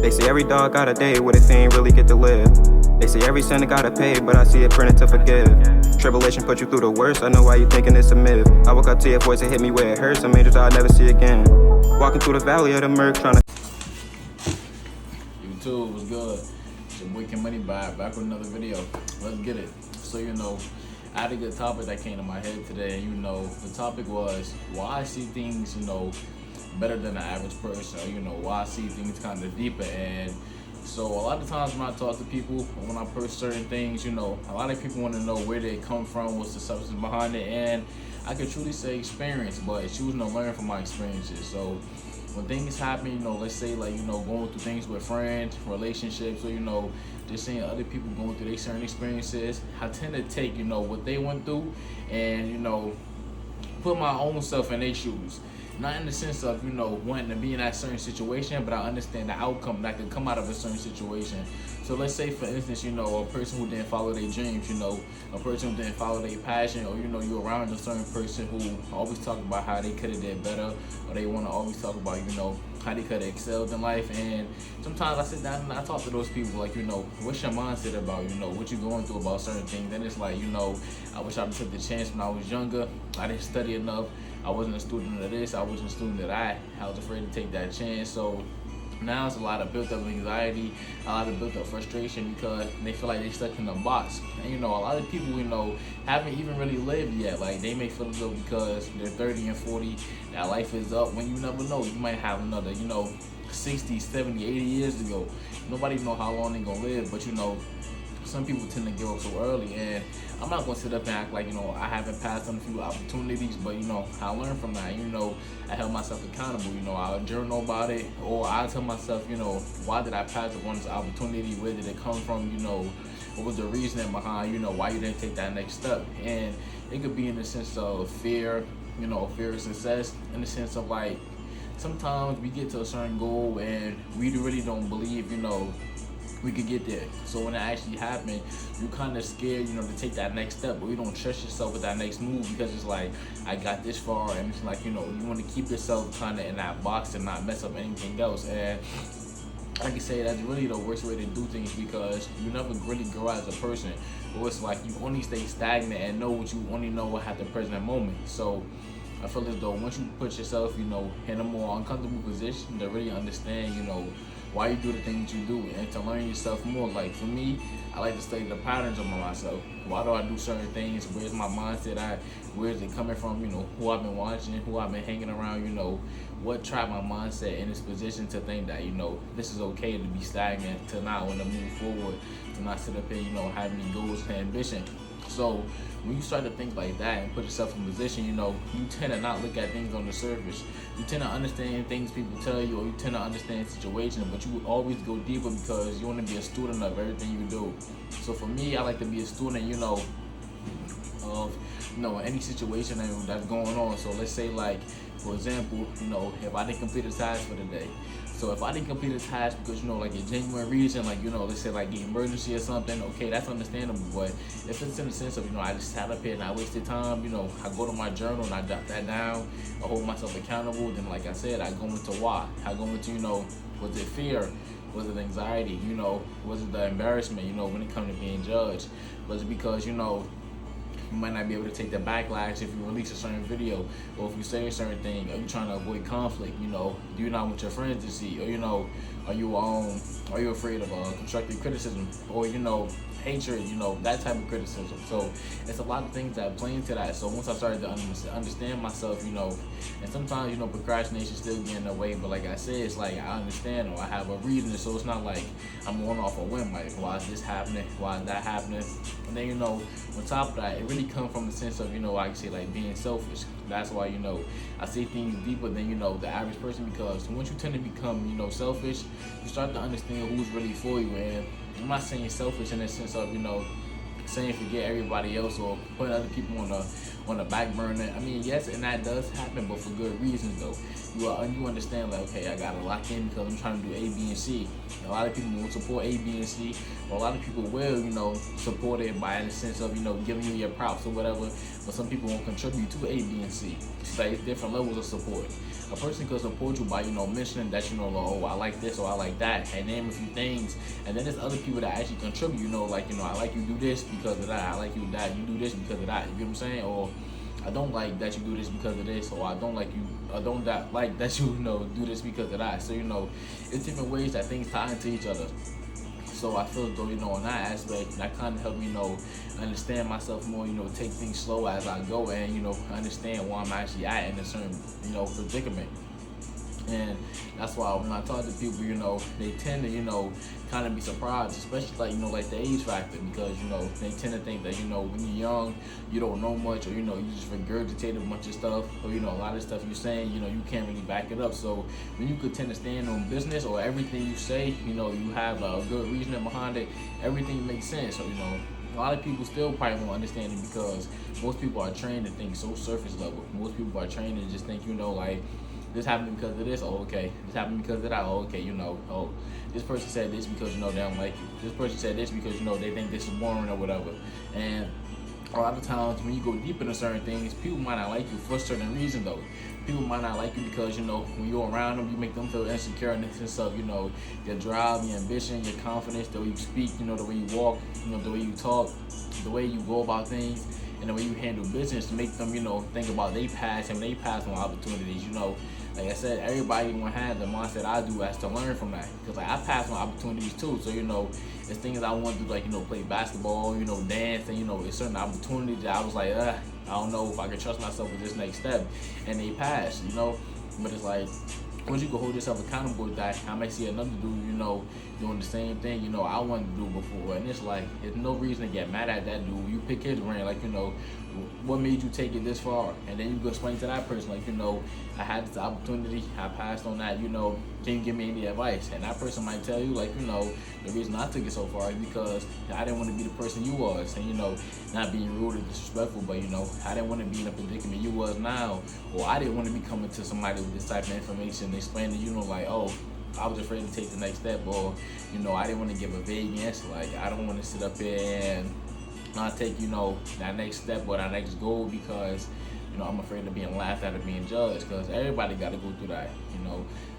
They say every dog got a day where they ain't really get to live. They say every sinner gotta pay, but I see it printed to forgive. Tribulation put you through the worst, I know why you thinking it's a myth. I woke up to your voice, it hit me where it hurts, some angels I'll never see again. Walking through the valley of the murk, trying to... YouTube was good. It's your boy Kim Money back with another video. Let's get it. So I had a good topic that came to my head today, and the topic was why I see things, better than the average person, or why I see things kind of deeper. And so a lot of times when I talk to people, when I post certain things, a lot of people want to know where they come from, what's the substance behind it, and I could truly say experience, but choosing to learn from my experiences. So when things happen, let's say going through things with friends, relationships, or just seeing other people going through their certain experiences, I tend to take what they went through and put my own self in their shoes. Not in the sense of, wanting to be in that certain situation, but I understand the outcome that could come out of a certain situation. So let's say, for instance, a person who didn't follow their dreams, a person who didn't follow their passion, or, you're around a certain person who always talk about how they could have did better, or they want to always talk about, how they could have excelled in life. And sometimes I sit down and I talk to those people like, what's your mindset about, what you going through about certain things. And it's like, I wish I took the chance when I was younger. I didn't study enough. I wasn't a student of this. I wasn't a student of that. I was afraid to take that chance. So now it's a lot of built up anxiety, a lot of built up frustration because they feel like they're stuck in a box. And a lot of people haven't even really lived yet. Like they may feel as though because they're 30 and 40 that life is up, when you never know. You might have another 60, 70, 80 years to go. Nobody know how long they're gonna live, but some people tend to give up so early, and I'm not gonna sit up and act like I haven't passed on a few opportunities, but I learned from that. I held myself accountable. I'll journal about it, or I tell myself, why did I pass up on this opportunity? Where did it come from? What was the reasoning behind why you didn't take that next step? And it could be in the sense of fear, fear of success, in the sense of like sometimes we get to a certain goal and we really don't believe we could get there. So when it actually happened, you're kind of scared, to take that next step, but you don't trust yourself with that next move because it's like, I got this far, and it's like, you want to keep yourself kind of in that box and not mess up anything else. And I can say that's really the worst way to do things because you never really grow as a person. Or it's like you only stay stagnant and know what you only know at the present moment. So I feel as though once you put yourself, in a more uncomfortable position to really understand, why you do the things you do and to learn yourself more. Like for me, I like to study the patterns of myself. Why do I do certain things? Where's my mindset at? Where's it coming from? Who I've been watching, who I've been hanging around, what trapped my mindset in this position to think that, this is okay to be stagnant, to not want to move forward, to not sit up here, have any goals and ambition. So when you start to think like that and put yourself in position, you tend to not look at things on the surface. You tend to understand things people tell you, or you tend to understand situations, but you always go deeper because you want to be a student of everything you do. So for me, I like to be a student, of any situation that's going on. So let's say, like, for example, if I didn't complete a task for the day. So if I didn't complete a task because, like a genuine reason, like, let's say like an emergency or something, okay, that's understandable. But if it's in the sense of, I just sat up here and I wasted time, I go to my journal and I jot that down, I hold myself accountable, then like I said, I go into why. I go into, was it fear? Was it anxiety? Was it the embarrassment, when it comes to being judged? Was it because, you might not be able to take the backlash if you release a certain video, or if you say a certain thing? Are you trying to avoid conflict? Do you not want your friends to see? Or are you afraid of constructive criticism, or hatred? That type of criticism. So it's a lot of things that play into that. So once I started to understand myself, and sometimes procrastination still get in the way, but like I said, it's like I understand, or I have a reason. So it's not like I'm going off a whim, like why is this happening, why is that happening? And then on top of that, it really comes from the sense of I can say like being selfish. That's why I see things deeper than the average person, because once you tend to become selfish, you start to understand who's really for you. And I'm not saying selfish in the sense of saying forget everybody else or putting other people on the back burner. I mean, yes, and that does happen, but for good reasons though. You understand, like, okay, I gotta lock in because I'm trying to do A, B, and C. A lot of people will support A, B, and C, or a lot of people will, support it by the sense of, giving you your props or whatever. But some people won't contribute to A, B, and C. It's like different levels of support. a person could support you by, mentioning that, oh, I like this or I like that, and name a few things. And then there's other people that actually contribute, I like you do this because of that. I like you that you do this because of that. You get what I'm saying? Or I don't like that you do this because of this, or I don't like that you do this because of that. So it's different ways that things tie into each other. So I feel as though, in that aspect, that kind of helped me, understand myself more, take things slow as I go, and, understand where I'm actually at in a certain, predicament. And that's why when I talk to people, they tend to, kind of be surprised, especially like the age factor, because, they tend to think that, when you're young, you don't know much, or, you just regurgitate a bunch of stuff, or, a lot of stuff you're saying, you can't really back it up. So when you could tend to stand on business, or everything you say, you have a good reasoning behind it, everything makes sense. So, a lot of people still probably won't understand it, because most people are trained to think so surface level. Most people are trained to just think, like, this happened because of this, oh, okay. This happened because of that, oh, okay, oh, this person said this because, they don't like you. This person said this because, they think this is boring or whatever. And a lot of times when you go deep into certain things, people might not like you for a certain reason, though. People might not like you because, when you're around them, you make them feel insecure in the sense of, your drive, your ambition, your confidence, the way you speak, the way you walk, the way you talk, the way you go about things, and the way you handle business, to make them, think about their past and they pass on opportunities, Like I said, everybody gonna have the mindset I do as to learn from that. Because I pass on opportunities too. So, there's things I want to do, like, play basketball, dance, and, it's certain opportunities that I was like, I don't know if I can trust myself with this next step. And they pass, But it's like, once you can hold yourself accountable with that, I may see another dude, doing the same thing, I wanted to do before. And it's like, there's no reason to get mad at that dude. You pick his brain, like, what made you take it this far? And then you can explain to that person, like, I had this opportunity, I passed on that, can you give me any advice? And that person might tell you, like, the reason I took it so far is because I didn't want to be the person you was. And, not being rude or disrespectful, but, I didn't want to be in a predicament you was now. Or I didn't want to be coming to somebody with this type of information, explaining, like, oh, I was afraid to take the next step, or, I didn't want to give a vague answer. Like, I don't want to sit up here and not take, that next step or that next goal because, I'm afraid of being laughed at or being judged, because everybody got to go through that.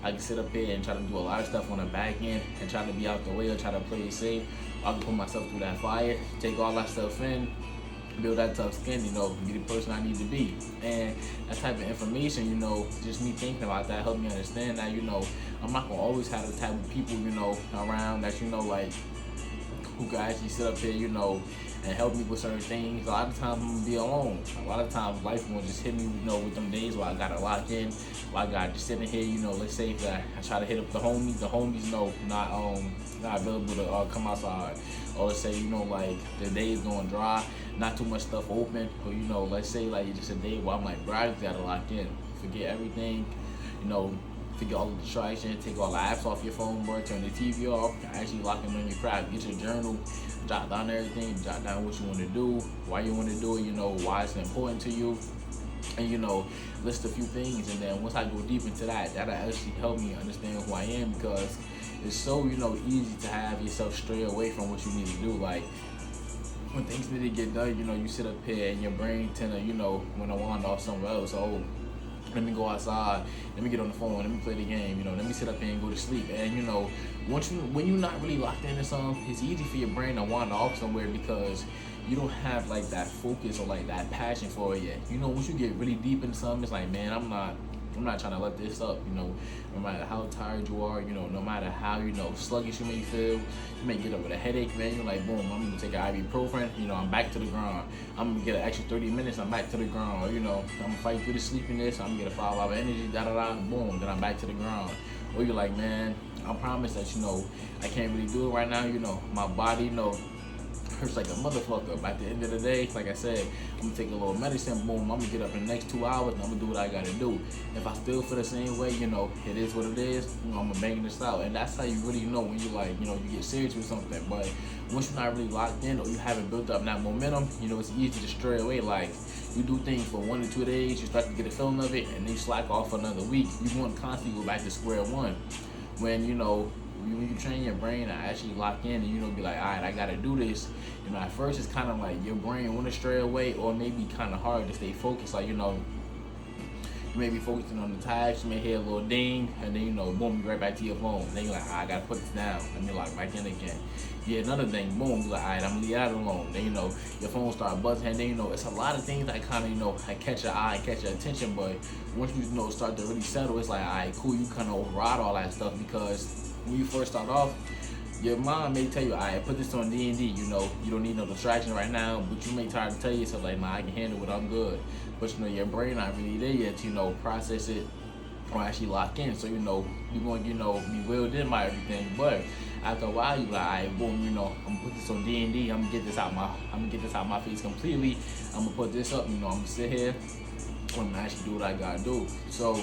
I can sit up here and try to do a lot of stuff on the back end and try to be out the way or try to play it safe. I can put myself through that fire, take all that stuff in, build that tough skin, be the person I need to be. And that type of information, just me thinking about that helped me understand that, I'm not gonna always have the type of people, around that, like, who can actually sit up here, and help me with certain things. A lot of times I'm gonna be alone. A lot of times life gonna just hit me, with them days where I gotta lock in, where I gotta just sitting here, let's say that I try to hit up the homies not available to come outside. Or let's say, like, the day is going dry, not too much stuff open, or, let's say, like, it's just a day where I'm like, bro, I just gotta lock in, forget everything, forget all the distractions, take all the apps off your phone, bro, turn the TV off, actually lock in on your craft, get your journal, jot down everything, jot down what you want to do, why you want to do it, why it's important to you, and, list a few things. And then once I go deep into that, that'll actually help me understand who I am, because it's so, easy to have yourself stray away from what you need to do. Like, when things need to get done, you sit up here and your brain tend to, want to wander off somewhere else. Oh, let me go outside, let me get on the phone, let me play the game, let me sit up here and go to sleep. And, when you're not really locked into something, it's easy for your brain to wander off somewhere, because you don't have, like, that focus or, like, that passion for it yet. Once you get really deep into something, it's like, man, I'm not trying to let this up, no matter how tired you are, no matter how, sluggish you may feel, you may get up with a headache, man, you're like, boom, I'm gonna take an ibuprofen, I'm back to the ground, I'm gonna get an extra 30 minutes, I'm back to the ground, or, I'm gonna fight through the sleepiness, I'm gonna get a 5-hour energy, boom, then I'm back to the ground. Or you're like, man, I promise that, I can't really do it right now, my body, hurts like a motherfucker. But at the end of the day, like I said, I'm gonna take a little medicine, boom, I'm gonna get up in the next 2 hours and I'm gonna do what I gotta do. If I still feel the same way, it is what it is, I'm gonna bang this out. And that's how you really know when you, like, you get serious with something. But once you're not really locked in, or you haven't built up that momentum, it's easy to stray away. Like, you do things for 1 to 2 days, you start to get a feeling of it, and then you slack off for another week. You want to constantly go back to square one. When, when you train your brain to actually lock in and, be like, all right, I got to do this, at first it's kind of like your brain want to stray away, or maybe kind of hard to stay focused. Like, You may be focusing on the task, you may hear a little ding, and then, you know, boom, you right back to your phone. Then you're like, I gotta put this down. Let me log back in again. Yeah, another thing, boom, you're like, all right, I'm gonna leave that alone. Then, you know, your phone start buzzing, and then, you know, it's a lot of things that kind of, you know, catch your eye, catch your attention, but once you know, start to really settle, it's like, all right, cool, you kind of override all that stuff, because when you first start off, your mom may tell you, all right, put this on D&D, you know, you don't need no distraction right now, but you may try to tell yourself, like, nah, I can handle it, I'm good. But, you know, your brain not really there yet to, you know, process it or actually lock in. So, you know, you're going to, you know, be willed in by everything. But after a while, you like, all right, boom, you know, I'm gonna put this on D&D, I'm gonna get this out my face completely. I'm gonna put this up, you know, I'm gonna sit here, I'm gonna actually do what I gotta do. So,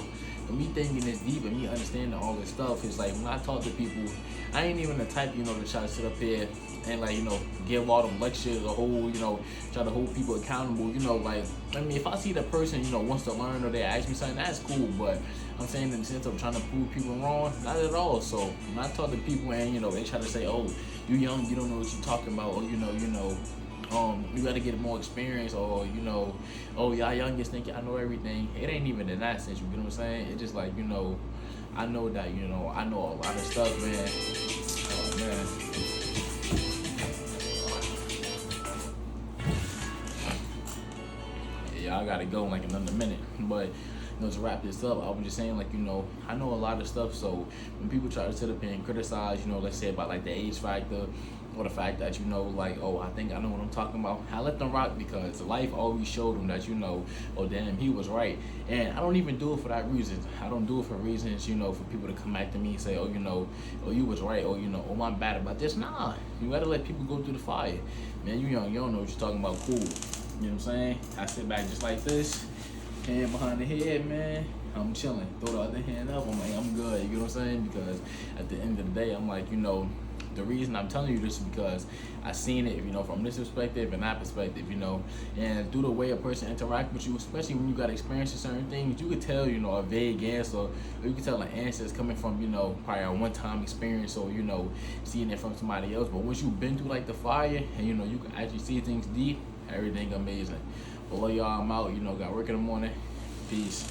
me thinking this deep and me understanding all this stuff is like, when I talk to people, I ain't even the type, you know, to try to sit up here and, like, you know, give all them lectures or whole, you know, try to hold people accountable, you know, like, I mean, if I see the person, you know, wants to learn or they ask me something, that's cool, but I'm saying in the sense of trying to prove people wrong, not at all. So when I talk to people and, you know, they try to say, oh, you young, you don't know what you're talking about, or, you know, you gotta get more experience, or, you know, oh, y'all young just think I know everything. It ain't even in that sense, you get what I'm saying? It's just like, you know, I know that, you know, I know a lot of stuff, man. Oh, man. Yeah, I gotta go in like another minute, but, you know, to wrap this up, I was just saying, like, you know, I know a lot of stuff, so when people try to sit up here and criticize, you know, let's say about like the age factor, or the fact that, you know, like, oh, I think I know what I'm talking about, I let them rock, because life always showed them that, you know, oh, damn, he was right. And I don't even do it for that reason. I don't do it for reasons, you know, for people to come back to me and say, oh, you know, oh, you was right, or, you know, oh, I'm bad about this. Nah, you gotta let people go through the fire. Man, you young, you don't know what you're talking about, cool. You know what I'm saying? I sit back just like this, hand behind the head, man, I'm chilling. Throw the other hand up, I'm like, I'm good. You know what I'm saying? Because at the end of the day, I'm like, you know, the reason I'm telling you this is because I seen it, you know, from this perspective and that perspective, you know, and through the way a person interact with you, especially when you got experience in certain things, you could tell, you know, a vague answer, or you could tell an answer is coming from, you know, probably a one-time experience, or, you know, seeing it from somebody else. But once you've been through like the fire, and, you know, you can actually see things deep, everything amazing. Below y'all, I'm out. You know, got work in the morning. Peace.